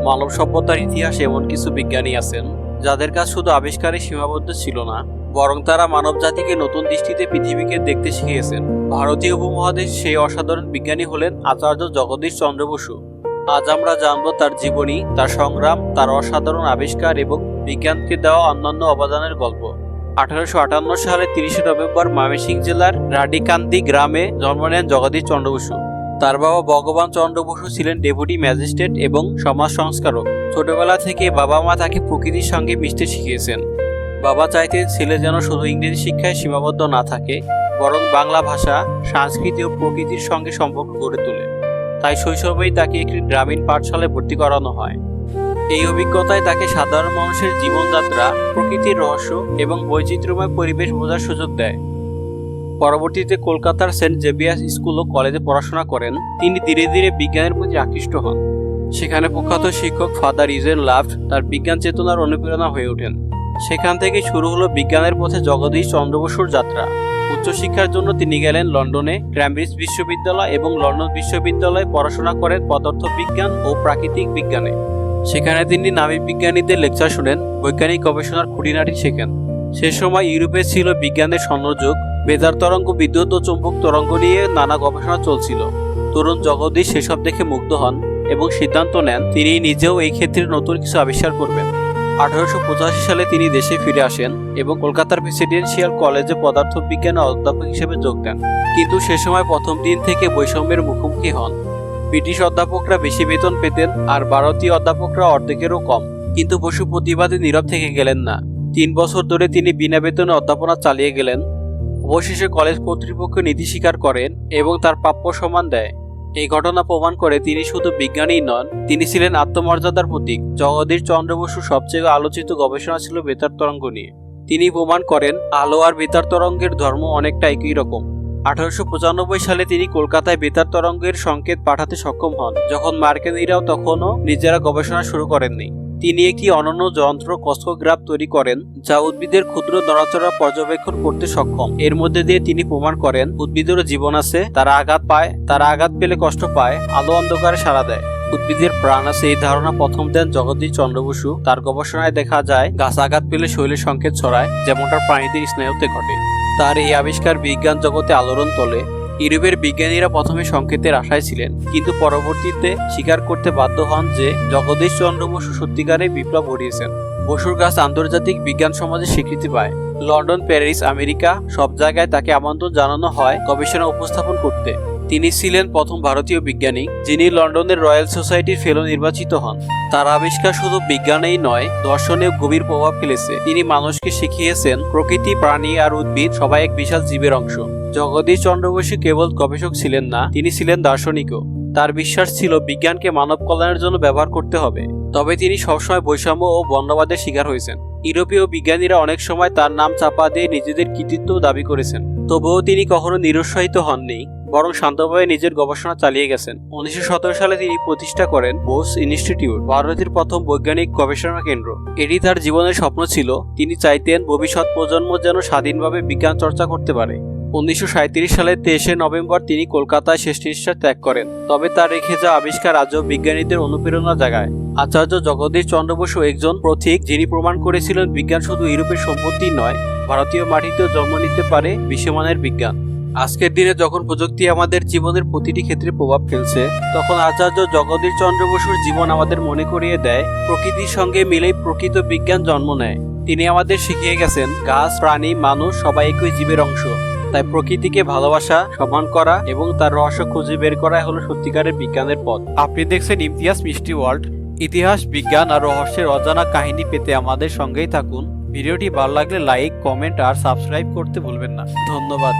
মানব সভ্যতার ইতিহাসে এমন কিছু বিজ্ঞানী আছেন যাদের কাজ শুধু আবিষ্কারে সীমাবদ্ধ ছিল না, বরং তারা মানব জাতিকে নতুন দৃষ্টিতে পৃথিবীকে দেখতে শিখিয়েছেন। ভারতীয় উপমহাদেশ সেই অসাধারণ বিজ্ঞানী হলেন আচার্য জগদীশ চন্দ্র বসু। আজ আমরা জানব তার জীবনী, তার সংগ্রাম, তার অসাধারণ আবিষ্কার এবং বিজ্ঞানকে দেওয়া অন্যান্য অবদানের গল্প। 1858 সালে 30 নভেম্বর ময়মনসিংহ জেলার রাডিকান্দি গ্রামে জন্ম নেন জগদীশ চন্দ্র বসু। তার বাবা ভগবান চন্দ্র বসু ছিলেন ডেপুটি ম্যাজিস্ট্রেট এবং সমাজ সংস্কারক। ছোটবেলা থেকে বাবা মা তাকে প্রকৃতির সঙ্গে মিশতে শিখিয়েছেন। বাবা চাইতেন ছেলে যেন শুধু ইংরেজি শিক্ষায় সীমাবদ্ধ না থাকে, বরং বাংলা ভাষা, সংস্কৃতি ও প্রকৃতির সঙ্গে সম্পর্ক গড়ে তোলে। তাই শৈশবেই তাকে একটি গ্রামীণ পাঠশালায় ভর্তি করানো হয়। এই অভিজ্ঞতায় তাকে সাধারণ মানুষের জীবনযাত্রা, প্রকৃতির রহস্য এবং বৈচিত্র্যময় পরিবেশ বোঝার সুযোগ দেয়। পরবর্তীতে কলকাতার সেন্ট জেভিয়ার্স স্কুল ও কলেজে পড়াশোনা করেন। তিনি ধীরে ধীরে বিজ্ঞানের প্রতি আকৃষ্ট হন। সেখানে প্রখ্যাত শিক্ষক ফাদার ইউজেন লাফট তার বিজ্ঞান চেতনার অনুপ্রেরণা হয়ে ওঠেন। সেখান থেকে শুরু হলো বিজ্ঞানের পথে জগদীশ চন্দ্র বসুর যাত্রা। উচ্চশিক্ষার জন্য তিনি গেলেন লন্ডনে, ক্যামব্রিজ বিশ্ববিদ্যালয় এবং লন্ডন বিশ্ববিদ্যালয়ে পড়াশোনা করেন পদার্থবিজ্ঞান ও প্রাকৃতিক বিজ্ঞানে। সেখানে তিনি নামী বিজ্ঞানীদের লেকচার শুনেন, বৈজ্ঞানিক গবেষণার খুঁটিনাটি শেখেন। সে সময় ইউরোপে ছিল বিজ্ঞানের স্বর্ণযুগ। বেতার তরঙ্গ, বিদ্যুৎ ও চুম্বক তরঙ্গ নিয়ে নানা গবেষণা চলছিল। তরুণ জগদীশ সেসব দেখে মুগ্ধ হন এবং সিদ্ধান্ত নেন তিনি নিজেও এই ক্ষেত্রে নতুন কিছু আবিষ্কার করবেন। 1885 সালে তিনি দেশে ফিরে আসেন এবং কলকাতার প্রেসিডেন্সিয়াল কলেজে পদার্থবিজ্ঞানের অধ্যাপক হিসেবে যোগ দেন। কিন্তু সে সময় প্রথম দিন থেকে বৈষম্যের মুখোমুখি হন। ব্রিটিশ অধ্যাপকরা বেশি বেতন পেতেন আর ভারতীয় অধ্যাপকরা অর্ধেকেরও কম। কিন্তু বসু প্রতিবাদে নীরব থেকে গেলেন না। 3 বছর ধরে তিনি বিনা বেতনে অধ্যাপনা চালিয়ে গেলেন। অবশেষে কলেজ কর্তৃপক্ষ নীতি স্বীকার করেন এবং তার প্রাপ্য সম্মান দেয়। এই ঘটনা প্রমাণ করে তিনি শুধু বিজ্ঞানীই নন, তিনি ছিলেন আত্মমর্যাদার প্রতীক। জগদীশ চন্দ্র বসুর সবচেয়ে আলোচিত গবেষণা ছিল বেতার তরঙ্গ নিয়ে। তিনি প্রমাণ করেন আলো আর বেতার তরঙ্গের ধর্ম অনেকটা একই রকম। 1895 সালে তিনি কলকাতায় বেতার তরঙ্গের সংকেত পাঠাতে সক্ষম হন, যখন মার্কিনীরাও তখনও নিজেরা গবেষণা শুরু করেননি। তিনি একটি অনন্য যন্ত্র কসকোগ্রাফ তৈরি করেন, যা উদ্ভিদের ক্ষুদ্র নড়াচড়া পর্যবেক্ষণ করতে সক্ষম। এর মধ্যে দিয়ে তিনি প্রমাণ করেন উদ্ভিদেরও জীবন আছে, তারা আঘাত পায়, তারা আঘাত পেলে কষ্ট পায়, আলো অন্ধকারে সাড়া দেয়, উদ্ভিদের প্রাণ আছে। এই ধারণা প্রথম দেন জগদীশ চন্দ্র বসু। তার গবেষণায় দেখা যায় গাছ আঘাত পেলে শৈলের সংকেত ছড়ায়, যেমনটা প্রাণীদের স্নায়ুতে ঘটে। তার এই আবিষ্কার বিজ্ঞান জগতে আলোড়ন তোলে। ইউরোপের বিজ্ঞানীরা প্রথমে সংকেতের আশায় ছিলেন, কিন্তু পরবর্তীতে স্বীকার করতে বাধ্য হন যে জগদীশ চন্দ্র বসু সত্যিকারের বিপ্লব ঘটিয়েছেন। বসুর কাজ আন্তর্জাতিক বিজ্ঞান সমাজে স্বীকৃতি পায়। লন্ডন, প্যারিস, আমেরিকা সব জায়গায় তাকে আমন্ত্রণ জানানো হয় গবেষণা উপস্থাপন করতে। তিনি ছিলেন প্রথম ভারতীয় বিজ্ঞানী যিনি লন্ডনের রয়্যাল সোসাইটির ফেলো নির্বাচিত হন। তার আবিষ্কার শুধু বিজ্ঞানেই নয়, দর্শনেও গভীর প্রভাব ফেলেছে। তিনি মানুষকে শিখিয়েছেন প্রকৃতি, প্রাণী আর উদ্ভিদ সবাই এক বিশাল জীবের অংশ। জগদীশ চন্দ্র বসু কেবল গবেষক ছিলেন না, তিনি ছিলেন দার্শনিকও। তার বিশ্বাস ছিল বিজ্ঞানকে মানব কল্যাণের জন্য ব্যবহার করতে হবে। তবে তিনি সবসময় বৈষম্য ও বর্ণবাদের শিকার হয়েছেন। ইউরোপীয় বিজ্ঞানীরা অনেক সময় তার নাম চাপা দিয়ে নিজেদের কৃতিত্ব দাবি করেছেন। তবুও তিনি কখনো নিরুৎসাহিত হননি, বরং শান্তভাবে নিজের গবেষণা চালিয়ে গেছেন। 1917 সালে তিনি প্রতিষ্ঠা করেন বোস ইনস্টিটিউট, ভারতের প্রথম বৈজ্ঞানিক গবেষণা কেন্দ্র। এটি তার জীবনের স্বপ্ন ছিল। তিনি চাইতেন ভবিষ্যৎ প্রজন্ম যেন স্বাধীনভাবে বিজ্ঞান চর্চা করতে পারে। 1937 সালের 23 নভেম্বর তিনি কলকাতায় শেষ নিঃশ্বাস ত্যাগ করেন। তবে তার রেখে যাওয়া আবিষ্কার আজও বিজ্ঞানীদের অনুপ্রেরণা জাগায়। আচার্য জগদীশ চন্দ্র বসু একজন পথিক, যিনি প্রমাণ করেছিলেন বিজ্ঞান শুধু ইউরোপের সম্পত্তি নয়, ভারতীয় মাটিতেও জন্ম নিতে পারে বিশ্বমানের বিজ্ঞান। আজকের দিনে যখন প্রযুক্তি আমাদের জীবনের প্রতিটি ক্ষেত্রে প্রভাব ফেলছে, তখন আচার্য জগদীশ চন্দ্র বসুর জীবন আমাদের মনে করিয়ে দেয় প্রকৃতির সঙ্গে মিলেই প্রকৃত বিজ্ঞান জন্ম নেয়। তিনি আমাদের শিখিয়ে গেছেন গাছ, প্রাণী, মানুষ সবাই একই জীবের অংশ। তাই প্রকৃতিকে ভালোবাসা, সম্মান করা এবং তার রহস্য খুঁজে বের করা হলো সত্যিকারের বিজ্ঞানের পথ। আপনি দেখছেন ইমতিয়াজ মিষ্টি ওয়ার্ল্ড। ইতিহাস, বিজ্ঞান আর রহস্যের অজানা কাহিনী পেতে আমাদের সঙ্গেই থাকুন। ভিডিওটি ভালো লাগলে লাইক, কমেন্ট আর সাবস্ক্রাইব করতে ভুলবেন না। ধন্যবাদ।